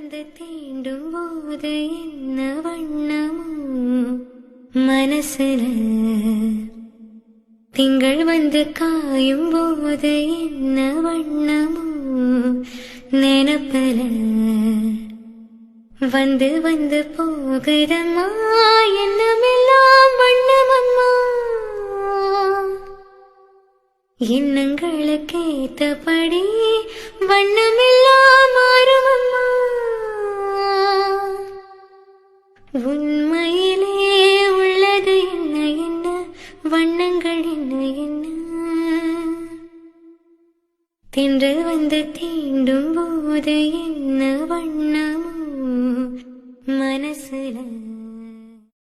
வந்து தீண்டும் போது என்ன வண்ணமோ மனசுல, திங்கள் வந்து காயும் போது என்ன வண்ணமோ நினப்பல, வந்து வந்து போகுதம்மா எண்ணமெல்லாம் வண்ணமம்மா, எண்ணங்களுக்கேத்தபடி வண்ணமெல்லாம் மாறுமம்மா. உண்மையிலே உள்ளது என்ன என்ன, வண்ணங்கள் என்ன என்ன, தென்றல் வந்து தீண்டும் போது என்ன வண்ணமோ மனசுல.